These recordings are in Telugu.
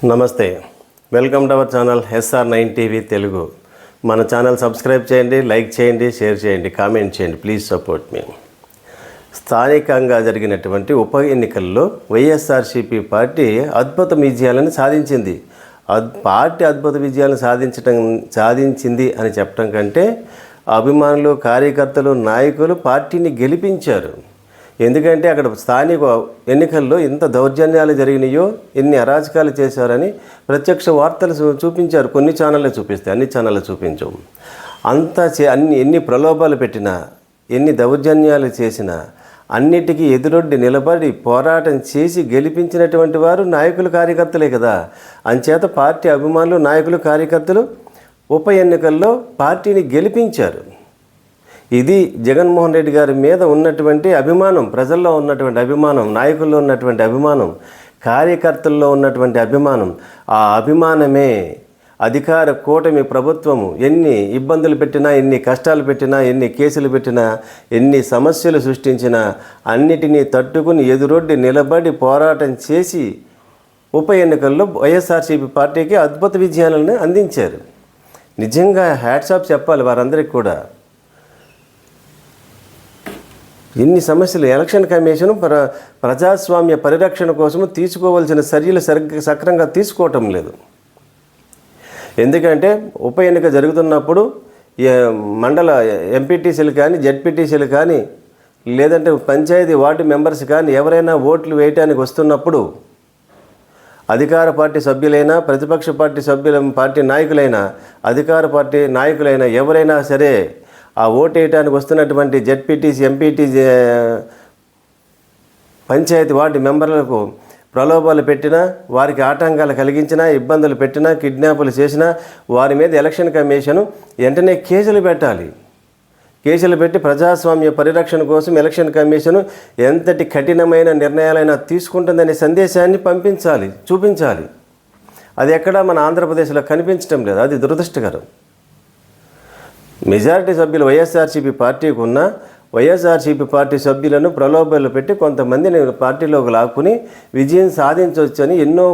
నమస్తే, welcome to our channel SR9 TV Telugu. మన ఛానల్ సబ్స్క్రైబ్ చేయండి, లైక్ చేయండి, షేర్ చేయండి, కామెంట్ చేయండి. ప్లీజ్ సపోర్ట్ మీ. స్థానికంగా జరిగినటువంటి ఉప ఎన్నికల్లో వైఎస్ఆర్సీపీ పార్టీ అద్భుత విజయాలను సాధించింది. పార్టీ అద్భుత విజయాలను సాధించింది అని చెప్పడం కంటే అభిమానులు, కార్యకర్తలు, నాయకులు పార్టీని గెలిపించారు. ఎందుకంటే అక్కడ స్థానిక ఎన్నికల్లో ఎంత దౌర్జన్యాలు జరిగినాయో, ఎన్ని అరాచకాలు చేశారని ప్రత్యక్ష వార్తలు చూపించారు. కొన్ని ఛానళ్ళు చూపిస్తే అన్ని ఛానళ్ళు చూపించవు. ఎన్ని ప్రలోభాలు పెట్టినా, ఎన్ని దౌర్జన్యాలు చేసినా అన్నిటికీ ఎదురొడ్డి నిలబడి పోరాటం చేసి గెలిపించినటువంటి వారు నాయకులు, కార్యకర్తలే కదా. అంచేత పార్టీ అభిమానులు, నాయకులు, కార్యకర్తలు ఉప ఎన్నికల్లో పార్టీని గెలిపించారు. ఇది జగన్మోహన్ రెడ్డి గారి మీద ఉన్నటువంటి అభిమానం, ప్రజల్లో ఉన్నటువంటి అభిమానం, నాయకుల్లో ఉన్నటువంటి అభిమానం, కార్యకర్తల్లో ఉన్నటువంటి అభిమానం. ఆ అభిమానమే అధికార కూటమి ప్రభుత్వము ఎన్ని ఇబ్బందులు పెట్టినా, ఎన్ని కష్టాలు పెట్టినా, ఎన్ని కేసులు పెట్టినా, ఎన్ని సమస్యలు సృష్టించినా అన్నిటినీ తట్టుకుని ఎదురొడ్డి నిలబడి పోరాటం చేసి ఉప ఎన్నికల్లో వైఎస్ఆర్సీపీ పార్టీకి అద్భుత విజయాలను అందించారు. నిజంగా హ్యాట్సాప్ చెప్పాలి వారందరికీ కూడా. ఎన్ని సమస్యలు, ఎలక్షన్ కమిషన్ ప్రజాస్వామ్య పరిరక్షణ కోసం తీసుకోవాల్సిన చర్యలు సక్రమంగా తీసుకోవటం లేదు. ఎందుకంటే ఉప ఎన్నిక జరుగుతున్నప్పుడు మండల ఎంపీటీసీలు కానీ, జెడ్పీటీసీలు కానీ, లేదంటే పంచాయతీ వార్డు మెంబర్స్ కానీ ఎవరైనా ఓట్లు వేయటానికి వస్తున్నప్పుడు అధికార పార్టీ సభ్యులైనా, ప్రతిపక్ష పార్టీ నాయకులైనా, అధికార పార్టీ నాయకులైనా ఎవరైనా సరే ఆ ఓటు వేయటానికి వస్తున్నటువంటి జెడ్పీటీసీ, ఎంపీటీసీ, పంచాయతీ వార్డు మెంబర్లకు ప్రలోభాలు పెట్టినా, వారికి ఆటంకాలు కలిగించినా, ఇబ్బందులు పెట్టినా, కిడ్నాపులు చేసినా వారి మీద ఎలక్షన్ కమిషను వెంటనే కేసులు పెట్టాలి. కేసులు పెట్టి ప్రజాస్వామ్య పరిరక్షణ కోసం ఎలక్షన్ కమిషను ఎంతటి కఠినమైన నిర్ణయాలైనా తీసుకుంటుందనే సందేశాన్ని చూపించాలి. అది ఎక్కడా మన ఆంధ్రప్రదేశ్లో కనిపించడం లేదు. అది దురదృష్టకరం. మెజారిటీ సభ్యులు వైఎస్ఆర్సీపీ పార్టీకి ఉన్న వైఎస్ఆర్సీపీ పార్టీ సభ్యులను ప్రలోభాలు పెట్టి కొంతమందిని పార్టీలోకి లాక్కుని విజయం సాధించవచ్చని ఎన్నో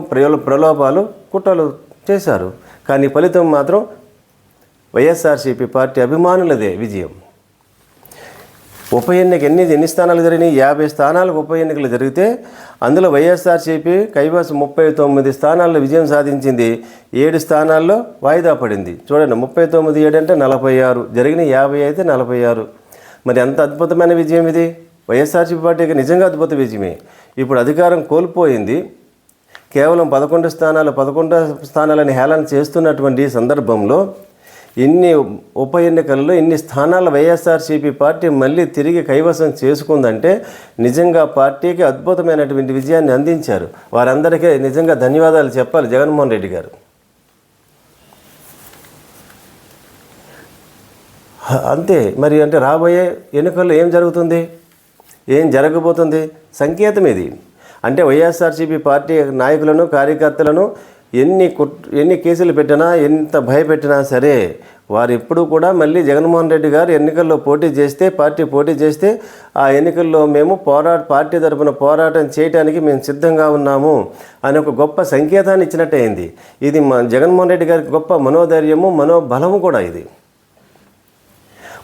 ప్రలోభాలు, కుట్రలు చేశారు. కానీ ఫలితం మాత్రం వైఎస్ఆర్సీపీ పార్టీ అభిమానులదే విజయం. ఉప ఎన్నిక ఎన్ని స్థానాలు జరిగినాయి? 50 స్థానాలకు ఉప ఎన్నికలు జరిగితే అందులో వైఎస్ఆర్సీపీ కైవసం 39 స్థానాల్లో విజయం సాధించింది. 7 స్థానాల్లో వాయిదా పడింది. చూడండి, 39 7 అంటే 46, జరిగిన 50 అయితే 46. మరి ఎంత అద్భుతమైన విజయం ఇది! వైఎస్ఆర్సీపీ పార్టీకి నిజంగా అద్భుత విజయమే. ఇప్పుడు అధికారం కోల్పోయింది. కేవలం 11 స్థానాలని హేళన చేస్తున్నటువంటి సందర్భంలో ఇన్ని ఉప ఎన్నికల్లో ఇన్ని స్థానాల వైఎస్ఆర్సీపీ పార్టీ మళ్ళీ తిరిగి కైవసం చేసుకుందంటే నిజంగా పార్టీకి అద్భుతమైనటువంటి విజయాన్ని అందించారు. వారందరికీ నిజంగా ధన్యవాదాలు చెప్పాలి జగన్మోహన్ రెడ్డి గారు. అంతే మరి. అంటే రాబోయే ఎన్నికల్లో ఏం జరుగుతుంది, ఏం జరగబోతుంది సంకేతం ఇది. అంటే వైఎస్ఆర్సీపీ పార్టీ నాయకులను, కార్యకర్తలను ఎన్ని కేసులు పెట్టినా, ఎంత భయపెట్టినా సరే వారు ఎప్పుడూ కూడా మళ్ళీ జగన్మోహన్ రెడ్డి గారు ఎన్నికల్లో పార్టీ పోటీ చేస్తే ఆ ఎన్నికల్లో మేము పార్టీ తరపున పోరాటం చేయడానికి మేము సిద్ధంగా ఉన్నాము అని ఒక గొప్ప సంకేతాన్ని ఇచ్చినట్టయింది. ఇది జగన్మోహన్ రెడ్డి గారికి గొప్ప మనోధైర్యము, మనోబలము కూడా ఇది.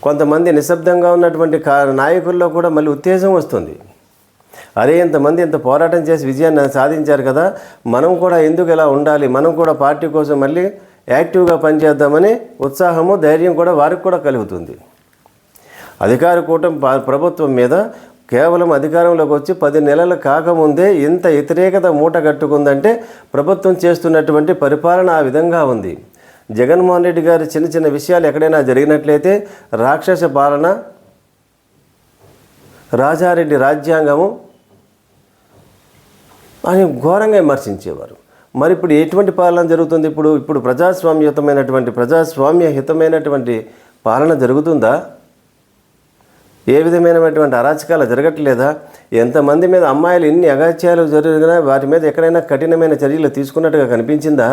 కొంతమంది నిశ్శబ్దంగా ఉన్నటువంటి నాయకుల్లో కూడా మళ్ళీ ఉత్తేజం వస్తుంది. అరే, ఇంతమంది ఇంత పోరాటం చేసి విజయాన్ని సాధించారు కదా, మనం కూడా ఎందుకు ఇలా ఉండాలి, మనం కూడా పార్టీ కోసం మళ్ళీ యాక్టివ్గా పనిచేద్దామని ఉత్సాహము, ధైర్యం కూడా వారికి కూడా కలుగుతుంది. అధికార కూటమి ప్రభుత్వం మీద కేవలం అధికారంలోకి వచ్చి 10 నెలలు కాకముందే ఇంత వ్యతిరేకత మూట కట్టుకుందంటే ప్రభుత్వం చేస్తున్నటువంటి పరిపాలన ఆ విధంగా ఉంది. జగన్మోహన్ రెడ్డి గారి చిన్న చిన్న విషయాలు ఎక్కడైనా జరిగినట్లయితే రాక్షస పాలన, రాజారెడ్డి రాజ్యాంగము అని ఘోరంగా విమర్శించేవారు. మరి ఇప్పుడు ఎటువంటి పాలన జరుగుతుంది? ఇప్పుడు ప్రజాస్వామ్యహితమైనటువంటి పాలన జరుగుతుందా? ఏ విధమైనటువంటి అరాచకాలు జరగట్లేదా? ఎంతమంది మీద అమ్మాయిలు ఎన్ని అగాత్యాలు జరిగినా వాటి మీద ఎక్కడైనా కఠినమైన చర్యలు తీసుకున్నట్టుగా కనిపించిందా?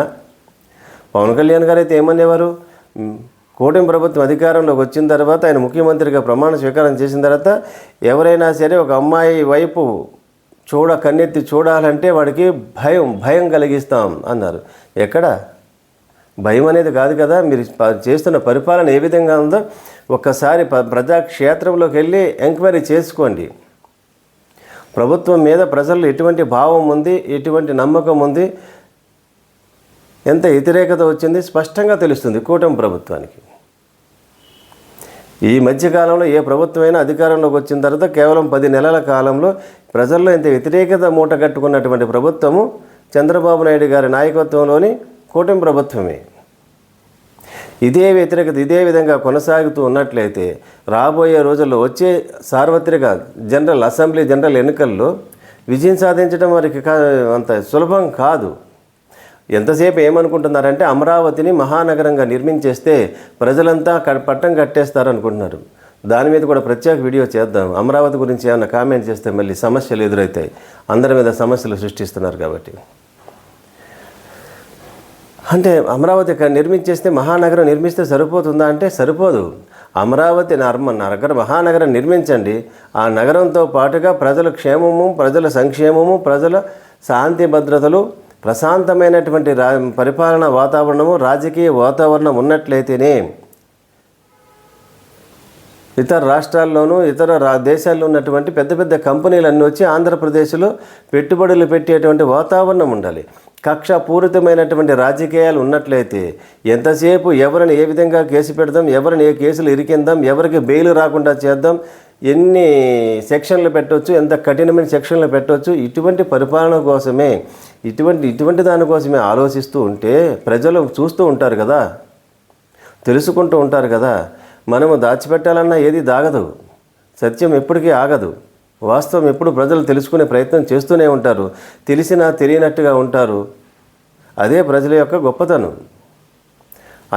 పవన్ కళ్యాణ్ గారు అయితే ఏమనేవారు? కూటమి ప్రభుత్వం అధికారంలోకి వచ్చిన తర్వాత, ఆయన ముఖ్యమంత్రిగా ప్రమాణ స్వీకారం చేసిన తర్వాత ఎవరైనా సరే ఒక అమ్మాయి వైపు కన్నెత్తి చూడాలంటే వాడికి భయం కలిగిస్తాం అన్నారు. ఎక్కడ భయం అనేది కాదు కదా, మీరు చేస్తున్న పరిపాలన ఏ విధంగా ఉందో ఒక్కసారి ప్రజాక్షేత్రంలోకి వెళ్ళి ఎంక్వైరీ చేసుకోండి. ప్రభుత్వం మీద ప్రజల్లో ఎటువంటి భావం ఉంది, ఎటువంటి నమ్మకం ఉంది, ఎంత వ్యతిరేకత వచ్చింది స్పష్టంగా తెలుస్తుంది కూటమి ప్రభుత్వానికి. ఈ మధ్యకాలంలో ఏ ప్రభుత్వమైనా అధికారంలోకి వచ్చిన తర్వాత కేవలం 10 నెలల కాలంలో ప్రజల్లో ఇంత వ్యతిరేకత మూట కట్టుకున్నటువంటి ప్రభుత్వము చంద్రబాబు నాయుడు గారి నాయకత్వంలోని కూటమి ప్రభుత్వమే. ఇదే వ్యతిరేకత ఇదే విధంగా కొనసాగుతూ ఉన్నట్లయితే రాబోయే రోజుల్లో వచ్చే సార్వత్రిక అసెంబ్లీ జనరల్ ఎన్నికల్లో విజయం సాధించడం వారికి అంత సులభం కాదు. ఎంతసేపు ఏమనుకుంటున్నారంటే అమరావతిని మహానగరంగా నిర్మించేస్తే ప్రజలంతా పట్టం కట్టేస్తారు అనుకుంటున్నారు. దాని మీద కూడా ప్రత్యేక వీడియో చేద్దాం. అమరావతి గురించి ఏమైనా కామెంట్ చేస్తే మళ్ళీ సమస్యలు ఎదురవుతాయి. అందరి మీద సమస్యలు సృష్టిస్తున్నారు కాబట్టి. అంటే అమరావతి నిర్మించేస్తే మహానగరం నిర్మిస్తే సరిపోతుందా అంటే సరిపోదు. అమరావతి మహానగరం నిర్మించండి. ఆ నగరంతో పాటుగా ప్రజల క్షేమము, ప్రజల సంక్షేమము, ప్రజల శాంతి భద్రతలు, ప్రశాంతమైనటువంటి పరిపాలన వాతావరణము, రాజకీయ వాతావరణం ఉన్నట్లయితేనే ఇతర రాష్ట్రాల్లోనూ ఇతర దేశాల్లో ఉన్నటువంటి పెద్ద పెద్ద కంపెనీలన్నీ వచ్చి ఆంధ్రప్రదేశ్లో పెట్టుబడులు పెట్టేటువంటి వాతావరణం ఉండాలి. కక్షపూరితమైనటువంటి రాజకీయాలు ఉన్నట్లయితే ఎంతసేపు ఎవరిని ఏ విధంగా కేసు పెడదాం, ఎవరిని ఏ కేసులు ఇరికిందాం, ఎవరికి బెయిల్ రాకుండా చేద్దాం, ఎన్ని సెక్షన్లు పెట్టవచ్చు, ఎంత కఠినమైన సెక్షన్లు పెట్టవచ్చు, ఇటువంటి పరిపాలన కోసమే ఇటువంటి దానికోసమే ఆలోచిస్తూ ఉంటే ప్రజలు చూస్తూ ఉంటారు కదా, తెలుసుకుంటూ ఉంటారు కదా. మనము దాచిపెట్టాలన్నా ఏది దాగదు, సత్యం ఎప్పటికీ ఆగదు, వాస్తవం ఎప్పుడు ప్రజలు తెలుసుకునే ప్రయత్నం చేస్తూనే ఉంటారు, తెలిసినా తెలియనట్టుగా ఉంటారు. అదే ప్రజల యొక్క గొప్పతనం.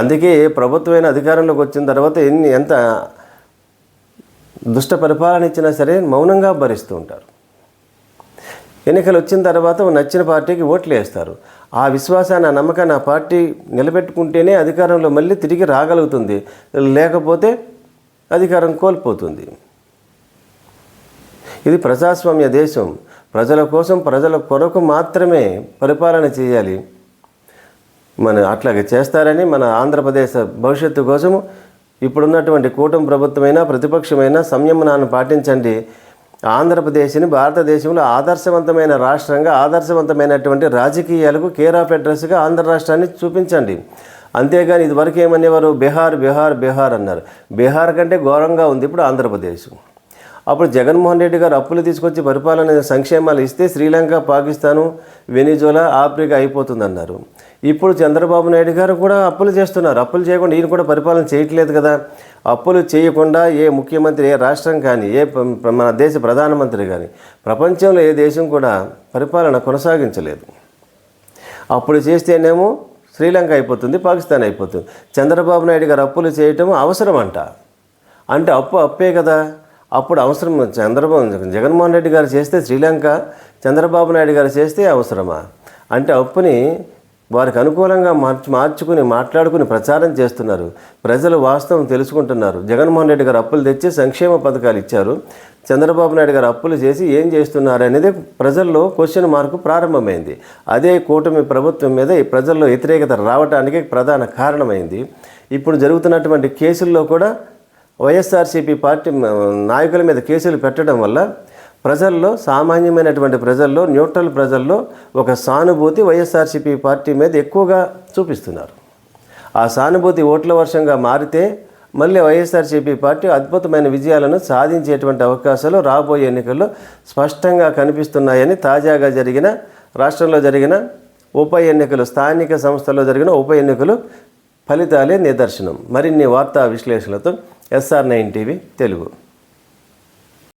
అందుకే ప్రభుత్వమైన అధికారంలోకి వచ్చిన తర్వాత ఎంత దుష్ట పరిపాలన ఇచ్చినా సరే మౌనంగా భరిస్తూ ఉంటారు. ఎన్నికలు వచ్చిన తర్వాత నచ్చిన పార్టీకి ఓట్లు వేస్తారు. ఆ విశ్వాసాన్ని, ఆ నమ్మకాన్ని ఆ పార్టీ నిలబెట్టుకుంటేనే అధికారంలో మళ్ళీ తిరిగి రాగలుగుతుంది, లేకపోతే అధికారం కోల్పోతుంది. ఇది ప్రజాస్వామ్య దేశం. ప్రజల కోసం, ప్రజల కొరకు మాత్రమే పరిపాలన చేయాలి. అట్లాగే చేస్తారని మన ఆంధ్రప్రదేశ్ భవిష్యత్తు కోసము ఇప్పుడున్నటువంటి కూటమి ప్రభుత్వమైనా ప్రతిపక్షమైనా సంయమనాన్ని పాటించండి. ఆంధ్రప్రదేశ్ని భారతదేశంలో ఆదర్శవంతమైన రాష్ట్రంగా, ఆదర్శవంతమైనటువంటి రాజకీయాలకు కేర్ ఆఫ్ అడ్రస్గా ఆంధ్ర రాష్ట్రాన్ని చూపించండి. అంతేగాని ఇదివరకు ఏమనేవారు, బీహార్ అన్నారు. బీహార్ కంటే ఘోరంగా ఉంది ఇప్పుడు ఆంధ్రప్రదేశ్. అప్పుడు జగన్మోహన్ రెడ్డి గారు అప్పులు తీసుకొచ్చి పరిపాలన సంక్షేమాలు ఇస్తే శ్రీలంక, పాకిస్తాను, వెనిజులా, ఆఫ్రికా అయిపోతుందన్నారు. ఇప్పుడు చంద్రబాబు నాయుడు గారు కూడా అప్పులు చేస్తున్నారు. అప్పులు చేయకుండా ఈయన కూడా పరిపాలన చేయట్లేదు కదా. అప్పులు చేయకుండా ఏ ముఖ్యమంత్రి, ఏ రాష్ట్రం కానీ, మన దేశ ప్రధానమంత్రి కానీ, ప్రపంచంలో ఏ దేశం కూడా పరిపాలన కొనసాగించలేదు. అప్పుడు చేస్తేనేమో శ్రీలంక అయిపోతుంది, పాకిస్తాన్ అయిపోతుంది. చంద్రబాబు నాయుడు గారు అప్పులు చేయటం అవసరం అంటే అప్పే కదా. అప్పుడు అవసరం జగన్మోహన్ రెడ్డి గారు చేస్తే శ్రీలంక, చంద్రబాబు నాయుడు గారు చేస్తే అవసరమా అంటే అప్పుని వారికి అనుకూలంగా మార్చుకుని మాట్లాడుకుని ప్రచారం చేస్తున్నారు. ప్రజలు వాస్తవం తెలుసుకుంటున్నారు. జగన్మోహన్ రెడ్డి గారు అప్పులు తెచ్చి సంక్షేమ పథకాలు ఇచ్చారు. చంద్రబాబు నాయుడు గారు అప్పులు చేసి ఏం చేస్తున్నారు అనేది ప్రజల్లో క్వశ్చన్ మార్కు ప్రారంభమైంది. అదే కూటమి ప్రభుత్వం మీద ఈ ప్రజల్లో వ్యతిరేకత రావడానికి ప్రధాన కారణమైంది. ఇప్పుడు జరుగుతున్నటువంటి కేసుల్లో కూడా వైఎస్ఆర్సీపీ పార్టీ నాయకుల మీద కేసులు పెట్టడం వల్ల ప్రజల్లో, సామాన్యమైనటువంటి ప్రజల్లో, న్యూట్రల్ ప్రజల్లో ఒక సానుభూతి వైఎస్ఆర్సీపీ పార్టీ మీద ఎక్కువగా చూపిస్తున్నారు. ఆ సానుభూతి ఓట్ల వర్షంగా మారితే మళ్ళీ వైఎస్ఆర్సీపీ పార్టీ అద్భుతమైన విజయాలను సాధించేటువంటి అవకాశాలు రాబోయే ఎన్నికల్లో స్పష్టంగా కనిపిస్తున్నాయని తాజాగా రాష్ట్రంలో జరిగిన ఉప ఎన్నికలు, స్థానిక సంస్థల్లో జరిగిన ఉప ఎన్నికలు ఫలితాలే నిదర్శనం. మరిన్ని వార్తా విశ్లేషణలతో SR9 టీవీ తెలుగు.